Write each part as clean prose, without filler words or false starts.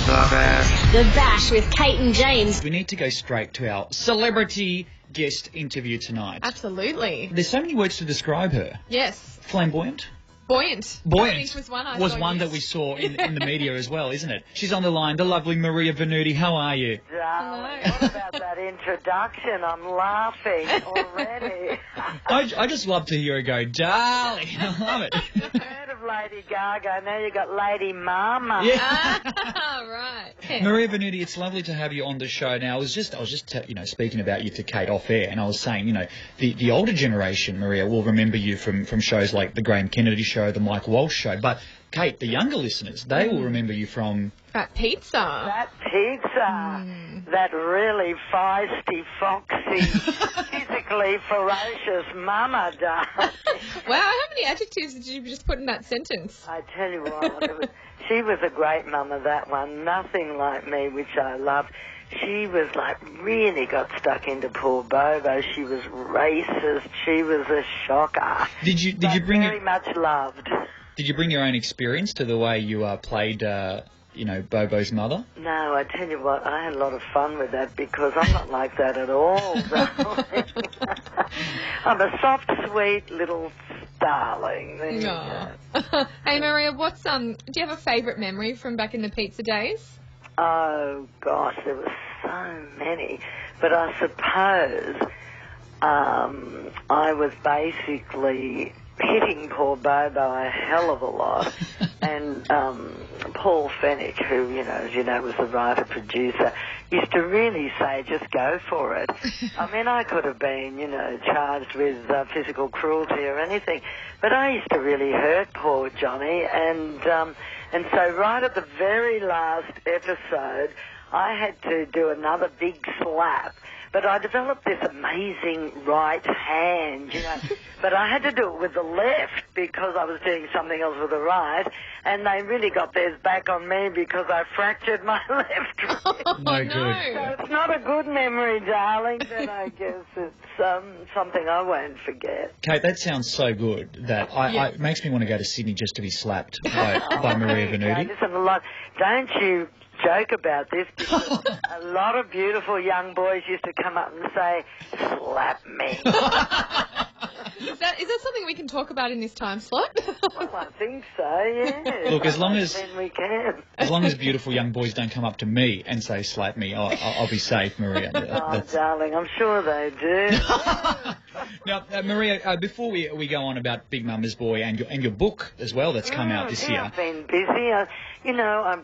The Bash with Kate and James. We need to go straight to our celebrity guest interview tonight. Absolutely. There's so many words to describe her. Yes. Flamboyant. Buoyant. Buoyant I think was one that we saw in the media as well, isn't it? She's on the line, the lovely Maria Venuti. How are you? Darling, what about that introduction? I'm laughing already. I just love to hear her go, darling. I love it. You've heard of Lady Gaga, now you got Lady Mama. Yeah. Right. Maria Venuti, it's lovely to have you on the show. Now, I was just speaking about you to Kate off air, and I was saying, the older generation, Maria, will remember you from shows like the Graham Kennedy Show, the Mike Walsh Show. But Kate, the younger listeners, they will remember you from That pizza. That really feisty, foxy, physically ferocious mama, darling. Wow, how many adjectives did you just put in that sentence? I tell you what, she was a great mama, that one. Nothing like me, which I loved. She was really got stuck into poor Bobo. She was racist. She was a shocker. Did you bring very much loved? Did you bring your own experience to the way you played, Bobo's mother? No, I tell you what, I had a lot of fun with that because I'm not like that at all. I'm a soft, sweet little darling. Hey, Maria, do you have a favourite memory from back in the pizza days? Oh, gosh, there were so many. But I suppose I was basically hitting poor Bobo a hell of a lot. And Paul Fennick, who, as you know, was the writer-producer, used to really say, just go for it. I mean, I could have been, charged with physical cruelty or anything, but I used to really hurt poor Johnny, and so right at the very last episode, I had to do another big slap. But I developed this amazing right hand, But I had to do it with the left because I was doing something else with the right. And they really got theirs back on me because I fractured my left wrist. No good. So it's not a good memory, darling, but I guess it's something I won't forget. Kate, that sounds so good that it makes me want to go to Sydney just to be slapped by Maria Venuti. Listen, don't you joke about this because a lot of beautiful young boys used to come up and say, slap me. Is that something we can talk about in this time slot? Well, I think so, yeah. Look, as long as then we can. As long as beautiful young boys don't come up to me and say slap me, I'll be safe, Maria. Darling, I'm sure they do. Now, Maria, before we go on about Big Mama's Boy and your book as well that's come out this year. I've been busy. I'm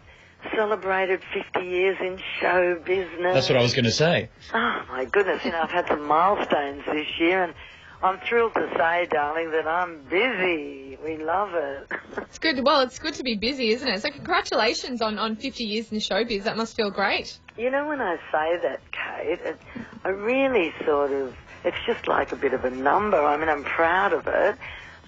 celebrated 50 years in show business. That's what I was going to say. Oh, my goodness. I've had some milestones this year, and I'm thrilled to say, darling, that I'm busy. We love it. It's good. Well, it's good to be busy, isn't it? So congratulations on 50 years in showbiz. That must feel great. When I say that, Kate, I really it's just like a bit of a number. I mean, I'm proud of it.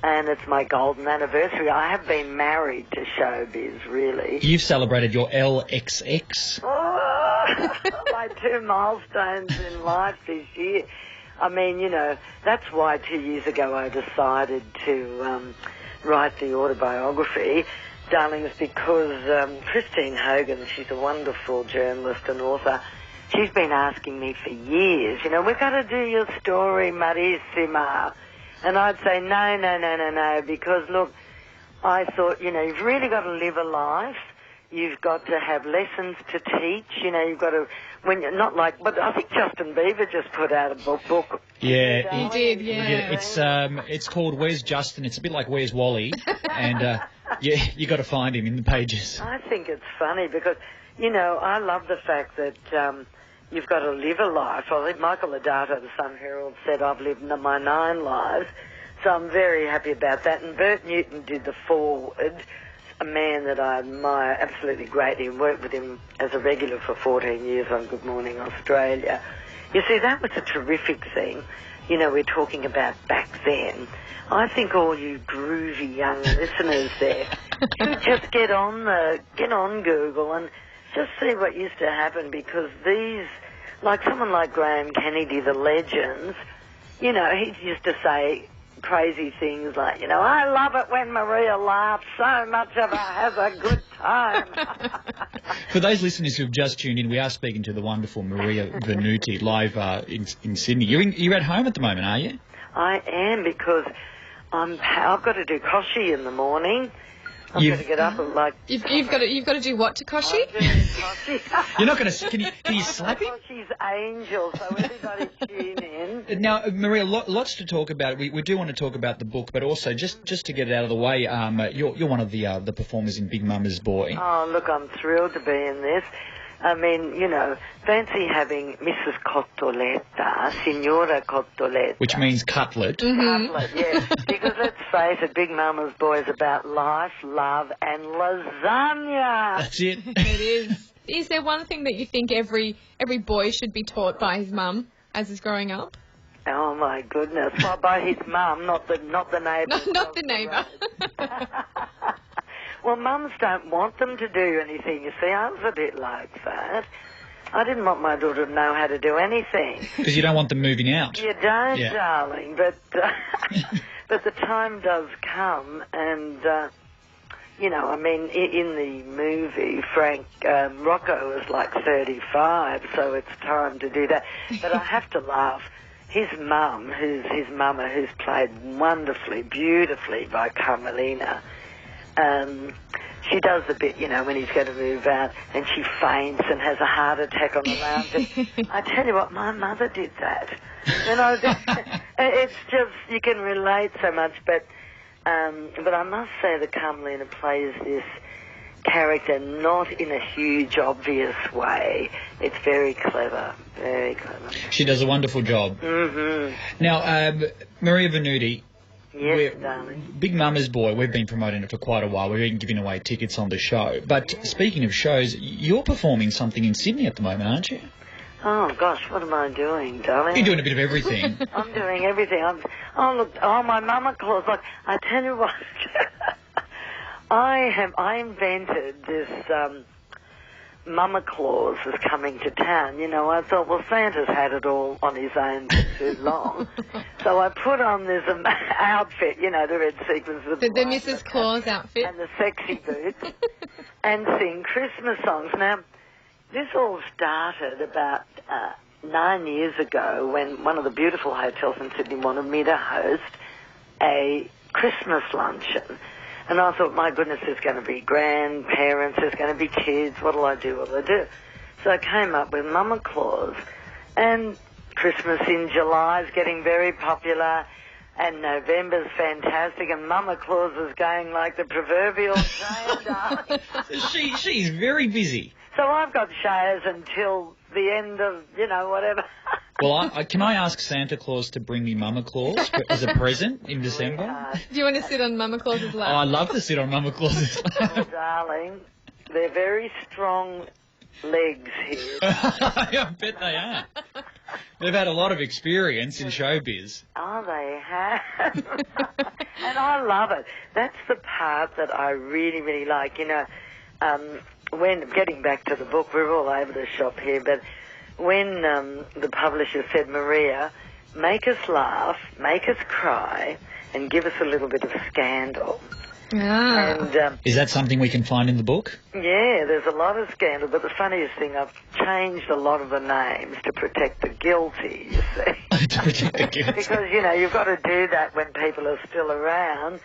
And it's my golden anniversary. I have been married to showbiz, really. You've celebrated your LXX. Oh, my 2 milestones in life this year. I mean, that's why 2 years ago I decided to write the autobiography. Darling, it's because Christine Hogan, she's a wonderful journalist and author, she's been asking me for years, we've got to do your story, Marissima. And I'd say, no, because, look, I thought, you've really got to live a life. You've got to have lessons to teach. You've got to, but I think Justin Bieber just put out a book. Yeah, he did, yeah. It's called Where's Justin? It's a bit like Where's Wally? And, you got to find him in the pages. I think it's funny because, I love the fact that, you've got to live a life. I think Michael Lodato, the Sun Herald, said I've lived my 9 lives. So I'm very happy about that. And Bert Newton did the foreword, a man that I admire absolutely greatly, and worked with him as a regular for 14 years on Good Morning Australia. You see, that was a terrific thing. We're talking about back then. I think all you groovy young listeners there should just get on Google and just see what used to happen, because someone like Graham Kennedy, the legends, he used to say crazy things like, I love it when Maria laughs, so much of her has a good time. For those listeners who've just tuned in, we are speaking to the wonderful Maria Venuti live in Sydney. You're at home at the moment, are you? I am, because I've got to do Koshi in the morning. I've got to get up and You've got to do what to Koshi? You're not going to. Can you slap him? Koshi's angel, so everybody tune in. Now, Maria, lots to talk about. We do want to talk about the book, but also just to get it out of the way, you're one of the performers in Big Mama's Boy. Oh, look, I'm thrilled to be in this. I mean, fancy having Mrs. Cotoletta, Signora Cotoletta. Which means cutlet. Cutlet, yeah. Because let's face it, Big Mama's Boy is about life, love, and lasagna. That's it. It is. Is there one thing that you think every boy should be taught by his mum as he's growing up? Oh my goodness! Well, by his mum, not the neighbour. Not the neighbour. Well, mums don't want them to do anything, you see. I was a bit like that. I didn't want my daughter to know how to do anything. Because you don't want them moving out. You don't, darling, but but the time does come, and, I mean, in the movie, Frank Rocco is like 35, so it's time to do that. But I have to laugh. His mum, his mama, who's played wonderfully, beautifully by Carmelina, she does the bit, when he's going to move out, and she faints and has a heart attack on the lounge. And I tell you what, my mother did that. It's just, you can relate so much, but I must say that Carmelina plays this character not in a huge, obvious way. It's very clever, very clever. She does a wonderful job. Mm-hmm. Now, Maria Venuti, yes, darling. Big Mama's Boy, we've been promoting it for quite a while. We've been giving away tickets on the show. But speaking of shows, you're performing something in Sydney at the moment, aren't you? Oh, gosh, what am I doing, darling? You're doing a bit of everything. I'm doing everything. My mama clause. Like, I tell you what, I invented this Mama Claus is coming to town. I thought, well, Santa's had it all on his own for too long. So I put on this outfit, the red sequins. The Mrs. Claus outfit. And the sexy boots. And sing Christmas songs. Now, this all started about 9 years ago when one of the beautiful hotels in Sydney wanted me to host a Christmas luncheon. And I thought, my goodness, there's going to be grandparents, there's going to be kids, what'll I do? So I came up with Mama Claus, and Christmas in July is getting very popular, and November's fantastic, and Mama Claus is going like the proverbial train, darling. She's very busy. So I've got shows until the end of, whatever. Well, can I ask Santa Claus to bring me Mama Claus as a present in December? Do you want to sit on Mama Claus's lap? Oh, I'd love to sit on Mama Claus's lap. Oh, darling, they're very strong legs here. I bet they are. They've had a lot of experience in showbiz. Oh, they have. And I love it. That's the part that I really, really like. When getting back to the book, we're all over the shop here, but when the publisher said, Maria, make us laugh, make us cry, and give us a little bit of scandal. Ah. And, is that something we can find in the book? Yeah, there's a lot of scandal, but the funniest thing, I've changed a lot of the names to protect the guilty, you see. To protect the guilty. Because, you've got to do that when people are still around.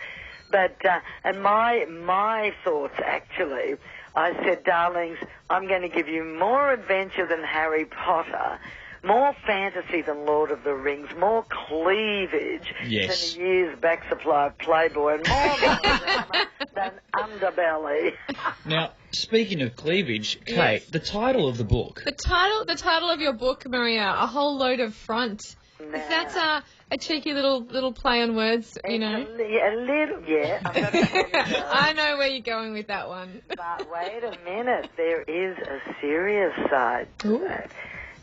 But, and my thoughts, actually, I said, darlings, I'm going to give you more adventure than Harry Potter, more fantasy than Lord of the Rings, more cleavage than a year's back supply of Playboy, and more drama than Underbelly. Now, speaking of cleavage, Kate, the title of the book. The title of your book, Maria, A Whole Load of Front. Nah. Is that a cheeky little play on words, A little, yeah. I'm gonna tell you that. I know where you're going with that one. But wait a minute, there is a serious side to Ooh. that.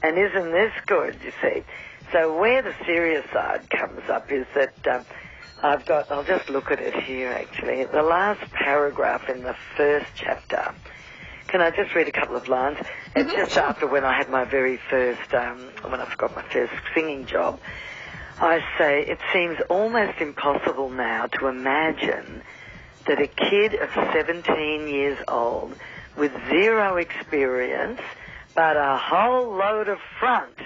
And isn't this good, you see? So where the serious side comes up is that I'll just look at it here, actually. The last paragraph in the first chapter. Can I just read a couple of lines? It's just after when I had my very first, when I got my first singing job. I say, it seems almost impossible now to imagine that a kid of 17 years old with zero experience, but a whole load of front,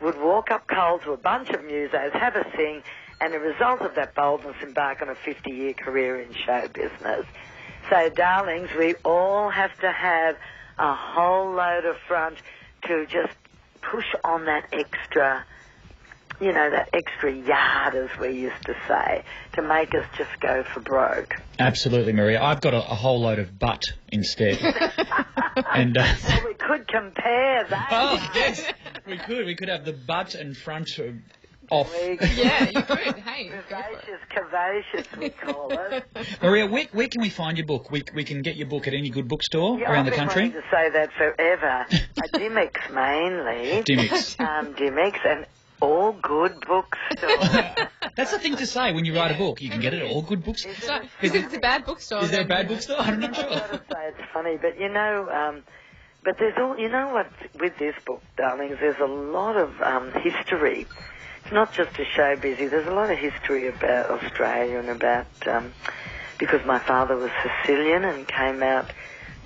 would walk up cold to a bunch of musos, have a sing, and the result of that boldness embark on a 50-year career in show business. So, darlings, we all have to have a whole load of front to just push on that extra, you know, that extra yard, as we used to say, to make us just go for broke. Absolutely, Maria. I've got a whole load of butt instead. And Well, we could compare that. oh, yes, we could. We could have the butt and front off. Yeah, you could. Hey, go for it. Curvaceous, we call it. Maria, where can we find your book? We can get your book at any good bookstore Yeah, around the I've been country. wanting to say that forever. Dimmicks mainly. Dimmicks. Dimmicks and all good bookstores. That's the thing to say when you write a book. You can get it at all good books. So, because it's a bad bookstore. Is there a then, bad bookstore? I'm not I've got sure. to say it's funny, but you know, but there's all, you know what, with this book, darlings, there's a lot of history. It's not just a show busy. There's a lot of history about Australia and about, because my father was Sicilian and came out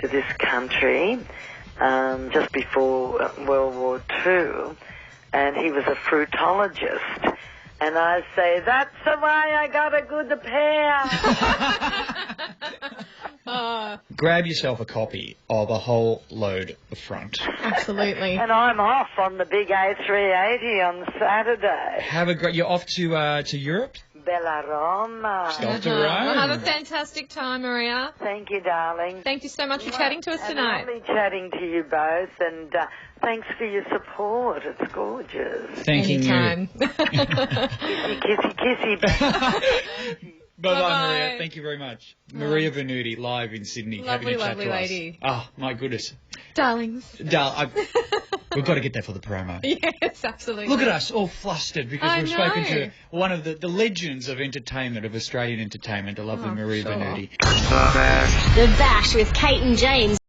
to this country just before World War II, and he was a fruitologist. And I say, that's the way I got a good pair. Grab yourself a copy of A Whole Load of Front. Absolutely. And I'm off on the big A380 on Saturday. Have a great. You're off to Europe. Bellaroma. Off to Well, have a Rome. fantastic time, Maria. Thank you, darling. Thank you so much for chatting to us And tonight. lovely chatting to you both, and thanks for your support. It's gorgeous. Thanking you. Anytime. Kissy, kissy, kissy. Bye-bye, Bye-bye. Maria. Thank you very much. Maria Venuti, live in Sydney, Lovely, having a chat lovely to lady. us. Oh, my goodness. Darlings. We've got to get that for the promo. Yes, absolutely. Look at us, all flustered, because I we've spoken know. to one of the legends of entertainment, of Australian entertainment, the lovely Oh, Maria sure. Venuti. The Bash with Kate and James.